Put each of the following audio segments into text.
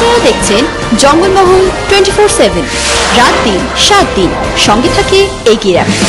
আপনারা দেখছেন জঙ্গলমহল 24/7 রাত দিন 7 দিন সঙ্গে থাকে এগিয়ে রাখুন।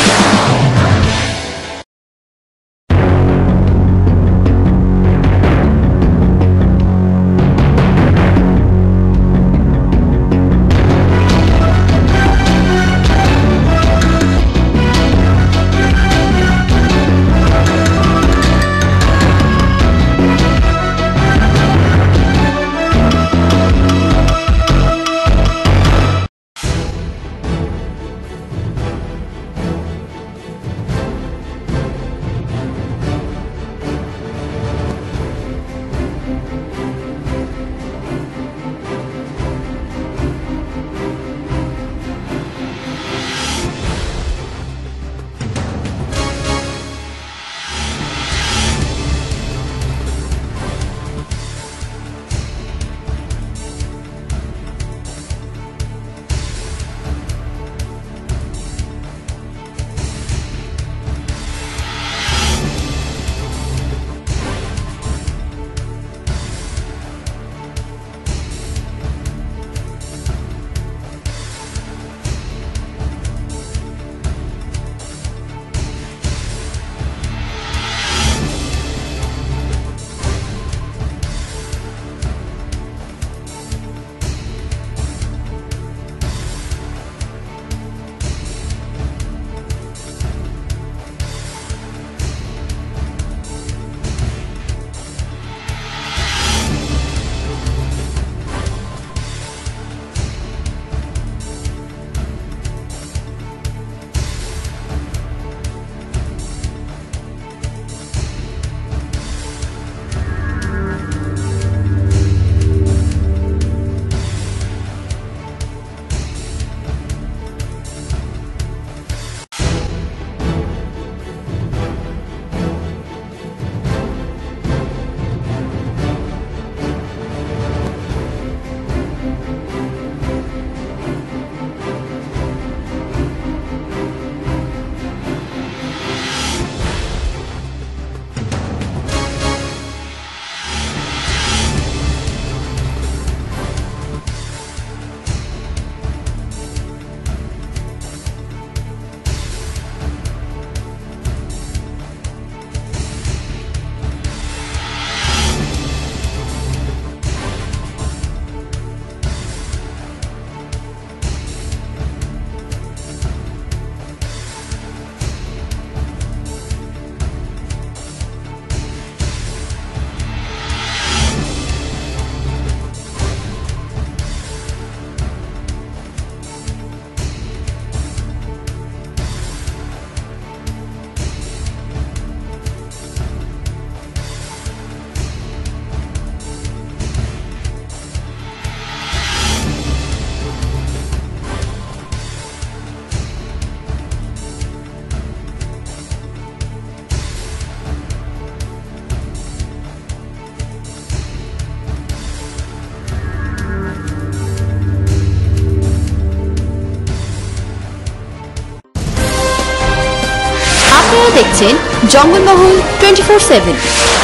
আপনারা দেখছেন জঙ্গলমহল 24/7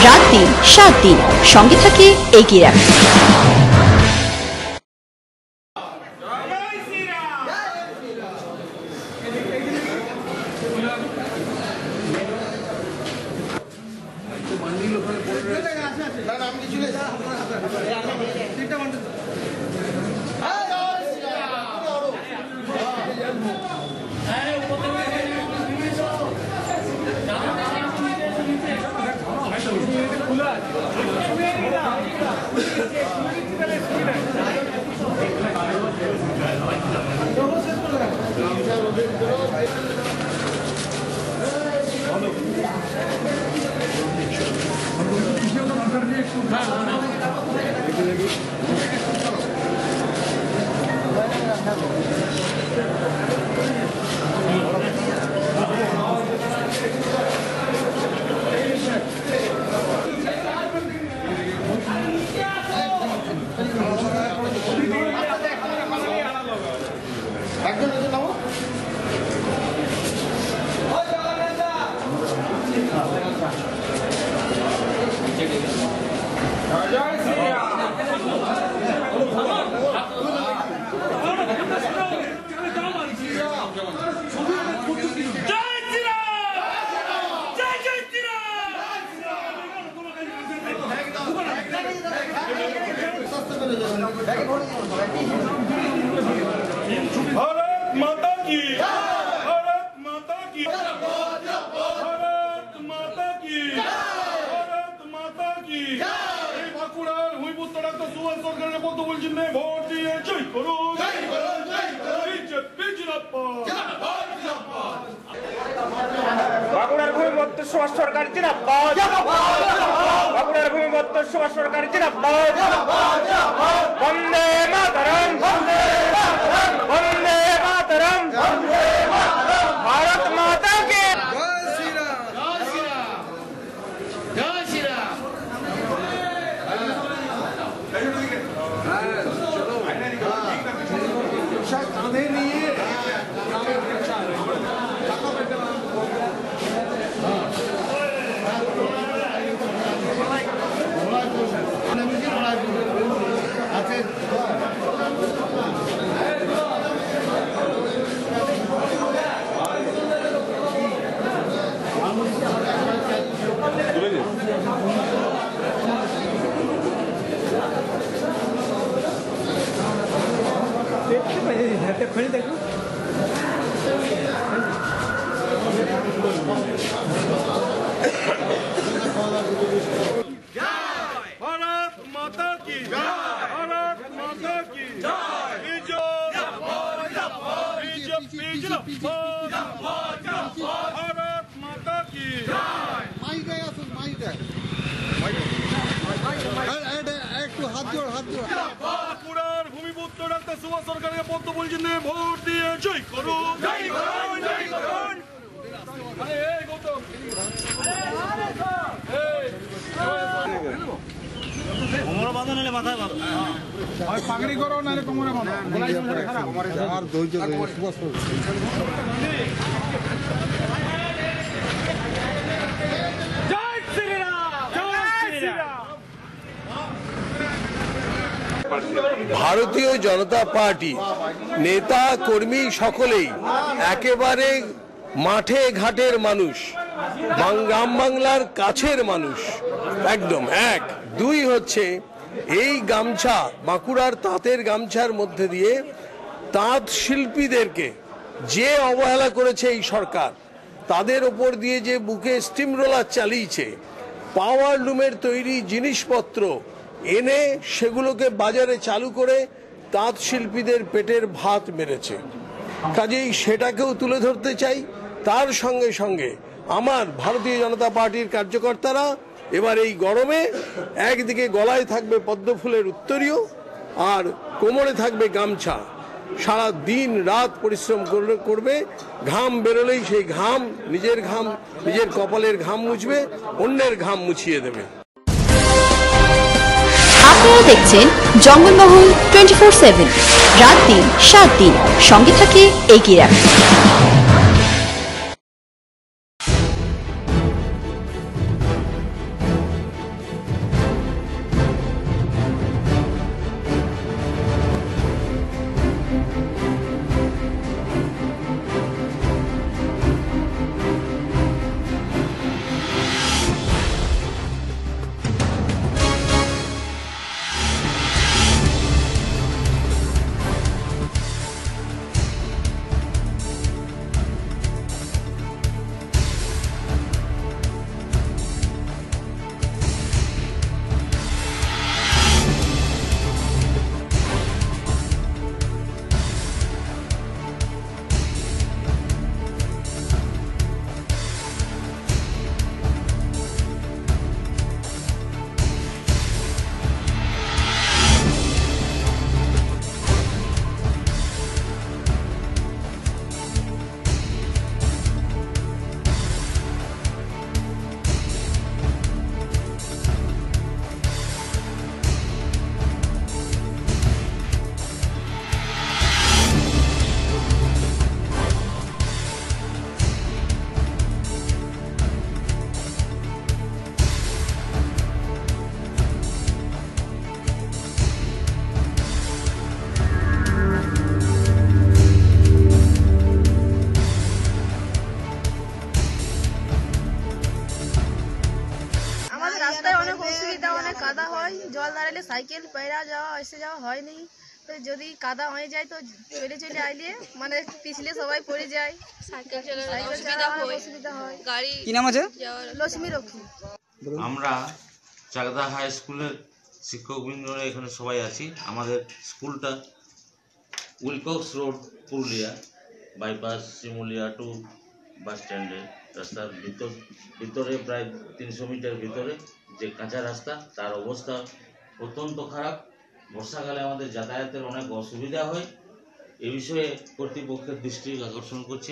রাত দিন 7 দিন সঙ্গে থাকে এগিয়ে রাখুন। জয় শ্রীরাম। भारत माता की, भारत माता की, भारत माता की, भारत माता की। এই বাঁকুড়ার হুইপুত্র ডাক্তার সুভাষ সরকারের পদ্মফুল চিহ্নে ভোট দিয়ে জয় করুন, জয় করুন, জয় করুন। বিজেপি জিন্দাবাদ, জিন্দাবাদ, জিন্দাবাদ। বাঁকুড়ার ভূমিপুত্র সুভাষ সরকার জিন্দাবাদ, বাঁকুড়ার ভূমিপুত্র সুভাষ সরকার জিন্দাবাদ। বন্দে মাতরম, বন্দে মাতরম, বন্দে মাতরম, ভারত মাতা কে জয় শ্রীরাম, জয় শ্রীরাম, জয় শ্রীরাম। কাঁধে নিয়ে भारत माता की, भारत माता की, बीजेपी जिंदाबाद, भारत माता की। একটু হাত জোড়, হাত জোড়। বাঁকুড়ার ভূমিপুত্র ডাক্তার সুভাষ সরকারের পদ্মফুল চিহ্নে ভোট দিয়ে জয় করুন, জয় করুন, জয় করুন। এই গৌতম, পাগড়ি করো না কোমরে বাঁধো। আর ধৈর্য ধরে সুভাষ ভারতীয় জনতা পার্টি নেতা কর্মী সকলেই একেবারে মাঠে ঘাটের মানুষ, গ্রাম বাংলার কাছের মানুষ, একদম এক। দুই হচ্ছে এই গামছা, বাঁকুড়ার তাঁতের গামছার মধ্যে দিয়ে তাঁত শিল্পীদেরকে যে অবহেলা করেছে এই সরকার, তাদের ওপর দিয়ে যে বুকে স্টিম রোলার চালিয়েছে, পাওয়ার লুমের তৈরি জিনিসপত্র এনে সেগুলোকে বাজারে চালু করে তাঁত শিল্পীদের পেটের ভাত মেরেছে। কাজেই সেটাকেও তুলে ধরতে চাই। তার সঙ্গে সঙ্গে আমার ভারতীয় জনতা পার্টির কার্যকর্তারা এবার এই গরমে একদিকে গলায় থাকবে পদ্মফুলের উত্তরীয় আর কোমরে থাকবে গামছা, সারা দিন রাত পরিশ্রম করবে। ঘাম বেরোলেই সেই ঘাম, নিজের কপালের ঘাম মুছবে, অন্যের ঘাম মুছিয়ে দেবে। আপনারা দেখছেন জঙ্গলমহল 24/7, রাত দিন 7 দিন, সঙ্গে থাকে এগিয়ে রাখা। হয়, জল দাঁড়ালে সাইকেল পেরা যাওয়া এসে যাওয়া হয়নি। তো যদি কাদা হয়ে যায় তো চলে চলে আইলে মানে পিছলে সবাই পড়ে যায়, সাইকেল অসুবিধা হয়। গাড়ি কি নাম আছে? লক্ষ্মী রক্ষী। আমরা চাকদা হাই স্কুলের শিক্ষকবৃন্দরা এখানে সবাই আছি। আমাদের স্কুলটা Wilcox road, Purulia bypass, Shimulia to bus স্ট্যান্ডে রাস্তার ভিতরে প্রায় 300 মিটার ভিতরে যে কাঁচা রাস্তা, তার অবস্থা অত্যন্ত খারাপ। বর্ষাকালে আমাদের যাতায়াতের অনেক অসুবিধা হয়। এ বিষয়ে কর্তৃপক্ষের দৃষ্টি আকর্ষণ করছি।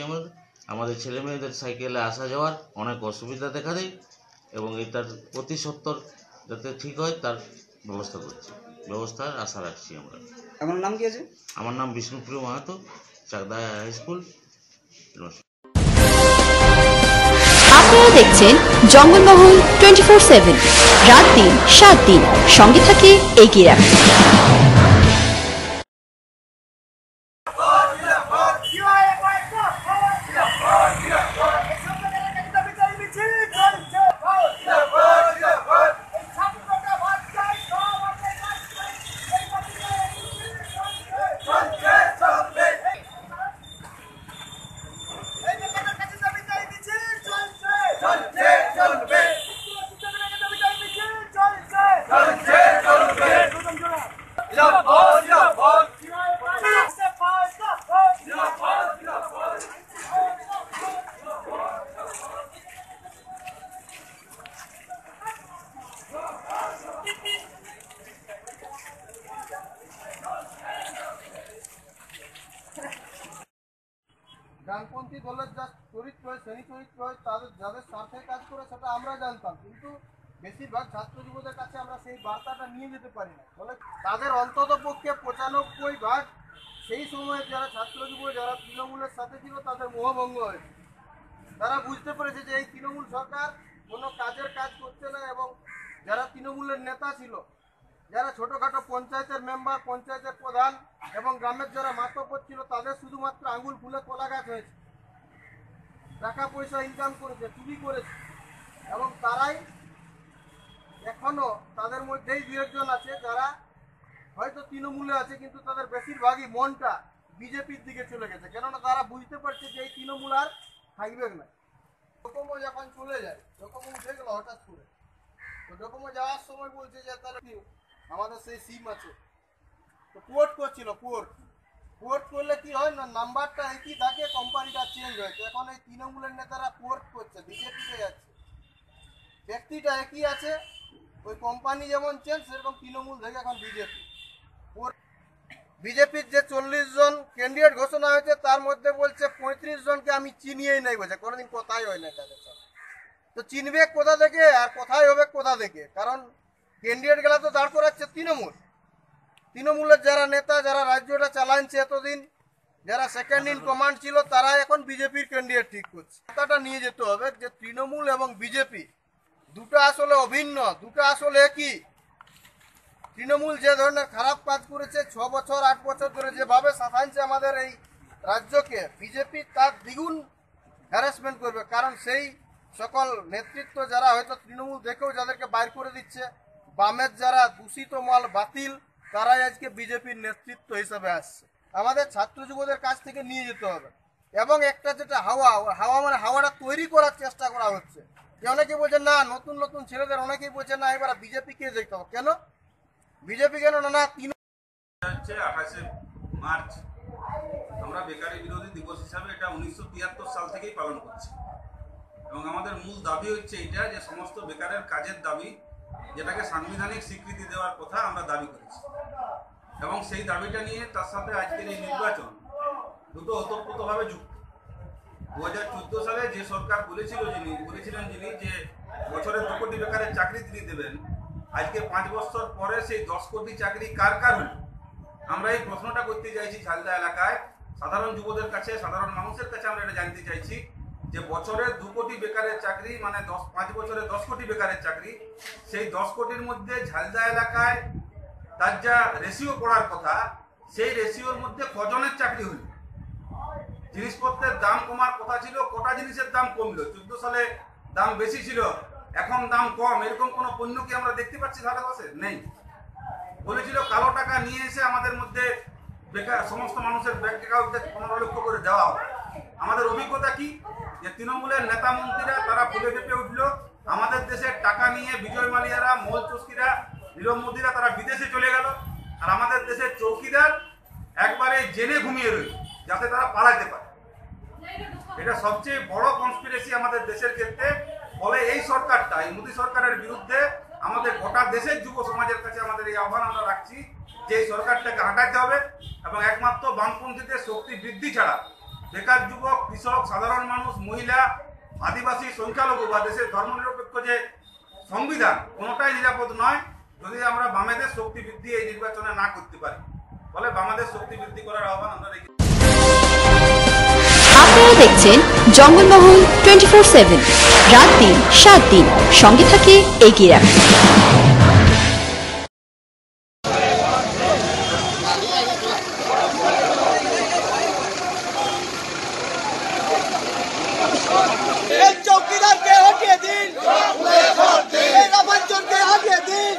আমাদের ছেলেমেয়েদের সাইকেলে আসা যাওয়ার অনেক অসুবিধা দেখা দেয় এবং এটার অতি সত্বর যাতে ঠিক হয় তার ব্যবস্থার আশা রাখছি আমরা। আমার নাম কি আছে? আমার নাম বিষ্ণুপ্রিয় মাহাতো, চাকদা হাই স্কুল। আপনারা দেখছেন জঙ্গলমহল 24/7, রাত দিন 7 দিন, সঙ্গে থাকে এগিয়ে রাখুন। ডানপন্থী দলের যা চরিত্র হয়, শ্রেণী চরিত্র হয়, তাদের যাদের স্বার্থে কাজ করে সেটা আমরা জানতাম, কিন্তু বেশিরভাগ ছাত্র যুবদের কাছে আমরা সেই বার্তাটা নিয়ে যেতে পারি না। ফলে তাদের অন্তত পক্ষে 95% সেই সময়ে যারা ছাত্র যুব যারা তৃণমূলের সাথে ছিল তাদের মোহভঙ্গ হয়েছে। তারা বুঝতে পেরেছে যে এই তৃণমূল সরকার কোনো কাজের কাজ করছে না এবং যারা তৃণমূলের নেতা ছিল, যারা ছোটোখাটো পঞ্চায়েতের মেম্বার, পঞ্চায়েতের প্রধান এবং গ্রামের যারা মাতব্বর ছিল, তাদের শুধুমাত্র আঙুল ফুলে কলা গাছ হয়েছে, টাকা পয়সা ইনকাম করেছে, চুরি করেছে এবং তারাই এখনও তাদের মধ্যেই 2-1 আছে যারা হয়তো তৃণমূলে আছে, কিন্তু তাদের বেশিরভাগই মনটা বিজেপির দিকে চলে গেছে। কেননা তারা বুঝতে পারছে যে এই তৃণমূল আর থাকবে না। ডোকোমো যখন চলে যায়, ডোকোমো উঠে গেল হঠাৎ করে, তো ডোকোমো যাওয়ার সময় বলছে যে তারা আমাদের সেই সিম আছে, তো পোর্ট করছিল। পোর্ট করলে কি হয় না, নাম্বারটা একই থাকে, কোম্পানিটা চেঞ্জ হয়েছে। এখন এই তৃণমূলের নেতারা পোর্ট করছে, বিজেপিতে যাচ্ছে, ব্যক্তিটা একই আছে, ওই কোম্পানি যেমন চেঞ্জ সেরকম তৃণমূল থেকে এখন বিজেপি। বিজেপির যে 40 জন ক্যান্ডিডেট ঘোষণা হয়েছে তার মধ্যে বলছে 35 জনকে আমি চিনিয়েই নাই, বলছে কোনোদিন কথাই হয় না তাদের সাথে। তো চিনবে কোথা থেকে আর কোথায় হবে কোথা থেকে? কারণ ক্যান্ডিডেট গেলা তো দাঁড় করাচ্ছে তৃণমূলের যারা নেতা, যারা রাজ্যটা চালাচ্ছে এতদিন, যারা সেকেন্ড ইন কমান্ড ছিল, তারা এখন বিজেপির ক্যান্ডিডেট ঠিক করছে। কথাটা নিয়ে যেতে হবে যে তৃণমূল এবং বিজেপি দুটো আসলে অভিন্ন, দুটো আসলে একই। তৃণমূল যে ধরনের খারাপ কাজ করেছে 6 বছর 8 বছর ধরে, যেভাবে সাজাচ্ছে আমাদের এই রাজ্যকে, বিজেপি তার দ্বিগুণ হ্যারাসমেন্ট করবে। কারণ সেই সকল নেতৃত্ব যারা হয়তো তৃণমূল দেখেও যাদেরকে বাইর করে দিচ্ছে, বামের যারা দূষিত মাল বাতিল, তারাই আজকে বিজেপির নেতৃত্ব হিসাবে আসছে। আমাদের ছাত্র যুবদের কাছ থেকে নিয়ে যেতে হবে এবং একটা যেটা হাওয়া মানে হাওয়াটা তৈরি করার চেষ্টা করা হচ্ছে। যে অনেকে বলছে না, নতুন নতুন ছেলেদের অনেকেই বলছে না এবার বিজেপিকে যেতে হবে। কেন বিজেপি? কেন না 28 মার্চ আমরা বেকারি বিরোধী দিবস হিসাবে এটা 1973 সাল থেকেই পালন করছি এবং আমাদের মূল দাবি হচ্ছে এটা যে সমস্ত বেকারের কাজের দাবি, যেটাকে সাংবিধানিক স্বীকৃতি দেওয়ার কথা আমরা দাবি করেছি এবং সেই দাবিটা নিয়ে তার সাথে আজকের এই নির্বাচন দুটো ওতপ্রোতভাবে যুক্ত। 2014 সালে যে সরকার বলেছিলেন যিনি যে বছরে 2 কোটি বেকারের চাকরি তিনি দেবেন, আজকে 5 বছর পরে সেই 10 কোটি চাকরি কার হল? আমরা এই প্রশ্নটা করতে চাইছি ঝালদা এলাকায় সাধারণ যুবদের কাছে, সাধারণ মানুষের কাছে আমরা এটা জানতে চাইছি যে বছরে 2 কোটি বেকারের চাকরি মানে 5 বছরে 10 কোটি বেকারের চাকরি, সেই 10 কোটির মধ্যে ঝালদা এলাকায় তার যা রেশিও পড়ার কথা, সেই রেশিওর মধ্যে কজনের চাকরি হল? জিনিসপত্রের দাম কমার কথা ছিল, কটা জিনিসের দাম কমলো? 14 সালে দাম বেশি ছিল, এখন দাম কম, এরকম কোনো পণ্য কি আমরা দেখতে পাচ্ছি ভারতবর্ষে? নেই। বলেছিল কালো টাকা নিয়ে এসে আমাদের মধ্যে বেকার সমস্ত মানুষের ব্যাংক অ্যাকাউন্টে 15 লক্ষ করে দেওয়া হবে। আমাদের অভিজ্ঞতা কি, যে তৃণমূলের নেতা মন্ত্রীরা তারা ফুলে ফেপে উঠলো, আমাদের দেশের টাকা নিয়ে বিজয় মালিয়ারা, মৌল চস্কিরা, নীরব মোদীরা তারা বিদেশে চলে গেল, আর আমাদের দেশের চৌকিদার একবারে জেনে ঘুমিয়ে রইল যাতে তারা পালাতে পারে। এটা সবচেয়ে বড় কনস্পিরেসি আমাদের দেশের ক্ষেত্রে। ফলে এই সরকারটা, এই মোদী সরকারের বিরুদ্ধে আমাদের গোটা দেশের যুব সমাজের কাছে আমাদের এই আহ্বান আমরা রাখছি যে এই সরকারটাকে হটাতে হবে এবং একমাত্র বামপন্থীদের শক্তি বৃদ্ধি ছাড়া বেকার যুবক, কৃষক, সাধারণ মানুষ, মহিলা, আদিবাসী, সংখ্যালঘু বা দেশের ধর্মনিরপেক্ষ যে সংবিধান কোনোটাই নিরাপদ নয় যদি আমরা বামেদের শক্তি বৃদ্ধি এই নির্বাচনে না করতে পারি। ফলে বামেদের শক্তি বৃদ্ধি করার আহ্বান আমরা রেখেছি। আপনারা দেখছেন জঙ্গলমহল 24/7, রাত দিন 7 দিন, সঙ্গে থাকে এগিয়ে রাখা। চৌকিদারকে হটিয়ে দিন, রাবাঞ্জনকে হটিয়ে দিন,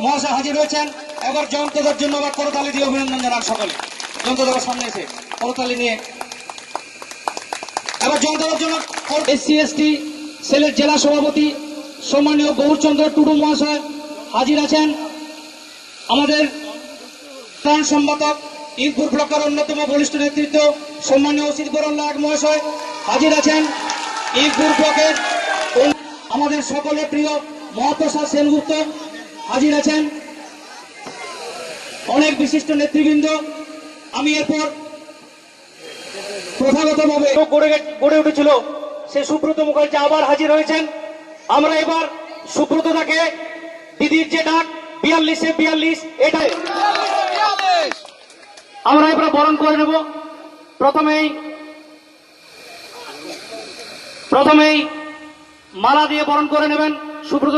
মহাশয় হাজির হয়েছেন। এবার জয়ন্তদার জন্য আবার করতালি দিয়ে অভিনন্দন জানান সকলে। জয়ন্তদার সামনে এসে করতালি নিয়ে এবার জয়ন্তদার জন্য SC/ST সেলের জেলা সভাপতি সম্মানীয় গৌরচন্দ্র টুডু মহাশয় হাজির আছেন। আমাদের ত্রাণ সম্পাদক ইনপুর ব্লকের অন্যতম বলিষ্ঠ নেতৃত্ব সম্মানীয় অসিত বরল্লাট মহাশয় হাজির আছেন। ইনপুর ব্লকের আমাদের সকলের প্রিয় মহাপ্রসাদ সেনগুপ্ত হাজির আছেন। অনেক বিশিষ্ট নেতৃবৃন্দ। আমি এরপর প্রথাগতভাবে গড়ে উঠেছিল সে সুব্রত মুখার্জি আবার হাজির হয়েছেন। আমরা এবার সুব্রতটাকে দিদির যে ডাক 42-এ 42 এটাই আমরা এবার বরণ করে নেব। প্রথমেই মালা দিয়ে বরণ করে নেবেন সুব্রত।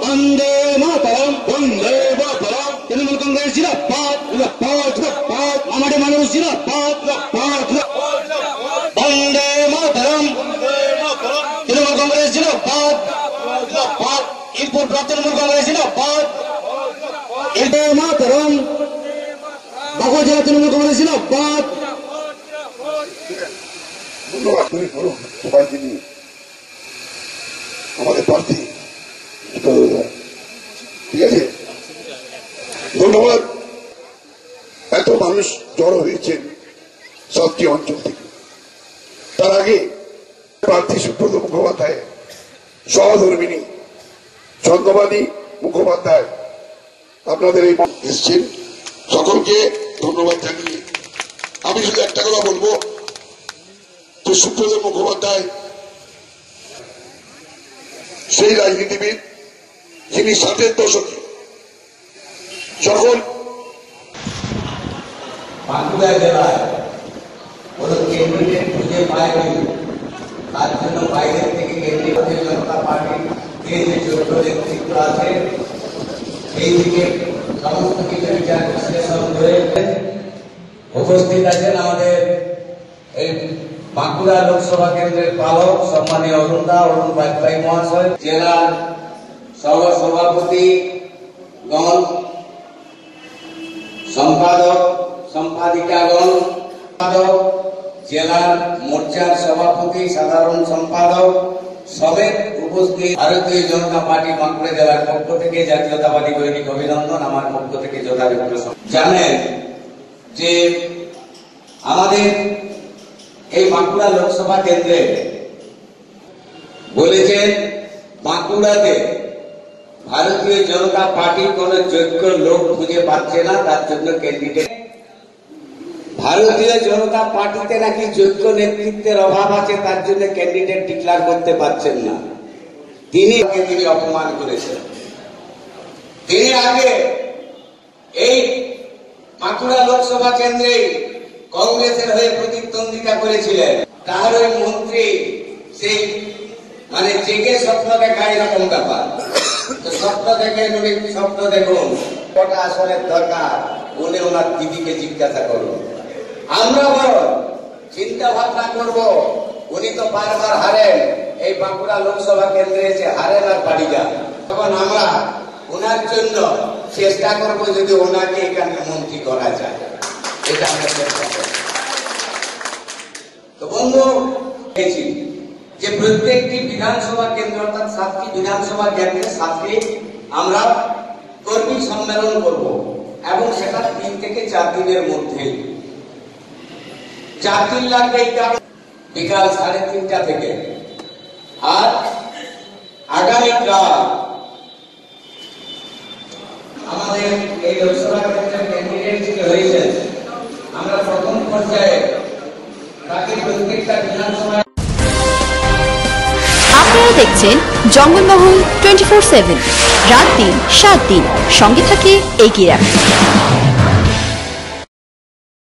বন্দে মাতরম, বন্দে মাতরম। তৃণমূল কংগ্রেস জিন্দাবাদ, জিন্দাবাদ, জিন্দাবাদ। আমাদের মানুষ জিন্দাবাদ, জিন্দাবাদ, জিন্দাবাদ। বন্দে মাতরম, তৃণমূল কংগ্রেস জিন্দাবাদ, জিন্দাবাদ। ইনপুর ব্লক তৃণমূল কংগ্রেস জিন্দাবাদ, বন্দে মাতরম। বাঁকুড়া জেলা তৃণমূল কংগ্রেস জিন্দাবাদ। ধন্যবাদ করে বলুন সবাইকে নিয়ে আমাদের প্রার্থী। ঠিক আছে, ধন্যবাদ। এত মানুষ জড়ো হয়েছেন 7টি অঞ্চল থেকে। তার আগে প্রার্থী সুব্রত মুখোপাধ্যায়, সহধর্মিনী ছন্দবাদী মুখোপাধ্যায় আপনাদের এই এসছেন, সকলকে ধন্যবাদ জানিয়ে আমি শুধু একটা কথা বলবো যে সুব্রত মুখোপাধ্যায় সেই রাজনীতিবিদ যিনি 60-এর দশকে যখন বাঁকুড়া জেলায় কোনো ক্যান্ডিডেট খুঁজে পায়নি, তার জন্য বাইরের থেকে কেন্দ্রীয় জনতা পার্টির যে যোগ্য নেতৃত্ব আছে সেই দিকে সমস্ত কিছু বিচার বিশ্লেষণ করে উপস্থিত আছেন আমাদের এই বাঁকুড়া লোকসভা কেন্দ্রের পালক সম্মানীয় অরুণ বাজপেয়ী মহাশয়, জেলার সভাপতিগণ, সম্পাদক সম্পাদিকাগণ, জেলার মোর্চার সভাপতি, সাধারণ সম্পাদক সবেত উপস্থিত ভারতীয় জনতা পার্টি বাঁকুড়া জেলার পক্ষ থেকে জাতীয়তাবাদী দৈনিক অভিনন্দন, আমার পক্ষ থেকে যথাযথ। জানেন যে আমাদের এই বাঁকুড়া লোকসভা কেন্দ্রে বলেছেন বাঁকুড়াতে ভারতীয় জনতা পার্টি কোন যোগ্য লোক খুঁজে পাচ্ছে না, তার জন্য ক্যান্ডিডেট। ভারতীয় জনতা পার্টিতে নাকি যোগ্য নেতৃত্বের অভাব আছে, তার জন্য ক্যান্ডিডেট ডিক্লেয়ার করতে পারছেন না। তিনি অপমান করেছেন। তিনি আগে এই বাঁকুড়া লোকসভা কেন্দ্রে কংগ্রেসের হয়ে প্রতিদ্বন্দ্বিতা করেছিলেন। তার ওই মন্ত্রী সেই মানে জেগে স্বপ্ন দেখা এরকম ব্যাপার। তো স্বপ্ন দেখে স্বপ্ন দেখুন, কটা আসনের দরকার উনি ওনার দিদিকে জিজ্ঞাসা করুন। আমরা বড় চিন্তা ভাবনা করব, উনি তো বারবার হারেন, এই বাঁকুড়া লোকসভা কেন্দ্রে এসে হারেন আর বাড়ি যান। তখন আমরা ওনার জন্য চেষ্টা করব যদি ওনাকে এখানে মন্ত্রী করা যায়, এটা আমরা চেষ্টা করব। তো বন্ধু যে প্রত্যেকটি বিধানসভা কেন্দ্র অর্থাৎ 7টি বিধানসভা কেন্দ্রে 7টি আমরা কর্মী সম্মেলন করব এবং সেটা 3 থেকে 4 দিনের মধ্যে 4 লাগবে বিকাল 3:30 থেকে। আর আগামীকাল আমাদের এই লোকসভা কেন্দ্রের ক্যান্ডিডেট যিনি হয়েছেন, আমরা প্রথম পর্যায়ে তাকে প্রত্যেকটা বিধানসভা। আপনারা দেখছেন জঙ্গলমহল 24/7, রাত দিন 7 দিন, সঙ্গে থাকে এগিয়ে রাখা।